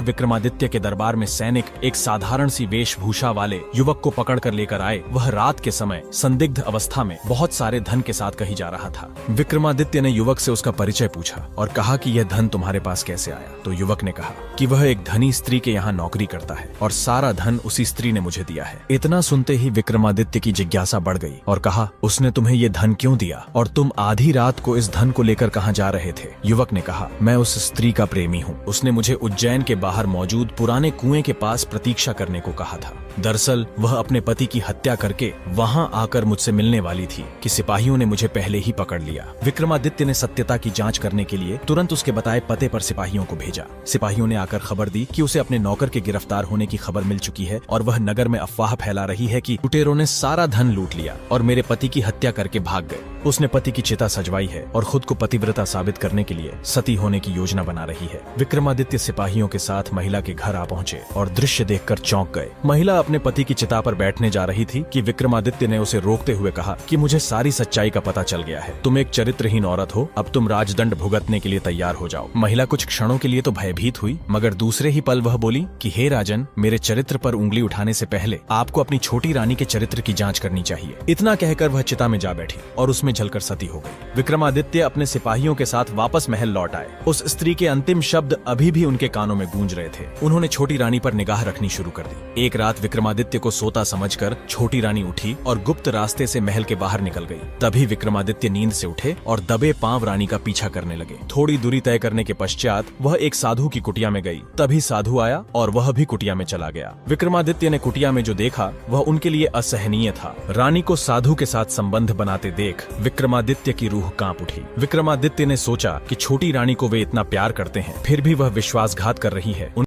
विक्रमादित्य के दरबार में सैनिक एक साधारण सी वेशभूषा वाले युवक को पकड़ कर लेकर आए। वह रात के समय संदिग्ध अवस्था में बहुत सारे धन के साथ कहीं जा रहा था। विक्रमादित्य ने युवक से उसका परिचय पूछा और कहा कि यह धन तुम्हारे पास कैसे आया। तो युवक ने कहा कि वह एक धनी स्त्री के यहाँ नौकरी करता है और सारा धन उसी स्त्री ने मुझे दिया है। इतना सुनते ही विक्रमादित्य की जिज्ञासा बढ़ गई और कहा, उसने तुम्हें ये धन क्यों दिया और तुम आधी रात को इस धन को लेकर कहाँ जा रहे थे? युवक ने कहा, मैं उस स्त्री का प्रेमी हूँ। उसने मुझे उज्जैन के बाहर मौजूद पुराने कुएं के पास प्रतीक्षा करने को कहा था। दरअसल वह अपने पति की हत्या करके वहाँ आकर मुझसे मिलने वाली थी कि सिपाहियों ने मुझे पहले ही पकड़ लिया। विक्रमादित्य ने सत्यता की जांच करने के लिए तुरंत उसके बताए पते पर सिपाहियों को भेजा। सिपाहियों ने आकर खबर दी कि उसे अपने नौकर के गिरफ्तार होने की खबर मिल चुकी है और वह नगर में अफवाह फैला रही है कि लुटेरों ने सारा धन लूट लिया और मेरे पति की हत्या करके भाग गए। उसने पति की चिता सजवाई है और खुद को पतिव्रता साबित करने के लिए सती होने की योजना बना रही है। विक्रमादित्य सिपाहियों के साथ महिला के घर आ पहुंचे और दृश्य देखकर चौंक गए। महिला अपने पति की चिता पर बैठने जा रही थी कि विक्रमादित्य ने उसे रोकते हुए कहा कि मुझे सारी सच्चाई का पता चल गया है। तुम एक चरित्रहीन औरत हो, अब तुम राजदंड भुगतने के लिए तैयार हो जाओ। महिला कुछ क्षणों के लिए तो भयभीत हुई, मगर दूसरे ही पल वह बोली कि हे राजन, मेरे चरित्र पर उंगली उठाने से पहले आपको अपनी छोटी रानी के चरित्र की जांच करनी चाहिए। इतना कहकर वह चिता में जा बैठी और उसमें जलकर सती हो गई। विक्रमादित्य अपने सिपाहियों के साथ वापस महल लौट आए। उस स्त्री के अंतिम शब्द अभी भी उनके कानों में गूंज रहे थे। उन्होंने छोटी रानी पर निगाह रखनी शुरू कर दी। एक रात विक्रमादित्य को सोता समझकर छोटी रानी उठी और गुप्त रास्ते से महल के बाहर निकल गई। तभी विक्रमादित्य नींद से उठे और दबे पांव रानी का पीछा करने लगे। थोड़ी दूरी तय करने के पश्चात वह एक साधु की कुटिया में गई। तभी साधु आया और वह भी कुटिया में चला गया। विक्रमादित्य ने कुटिया में जो देखा वह उनके लिए असहनीय था। रानी को साधु के साथ संबंध बनाते देख विक्रमादित्य की रूह कांप उठी। विक्रमादित्य ने सोचा कि छोटी रानी को वे इतना प्यार करते हैं, फिर भी वह विश्वासघात कर रही है।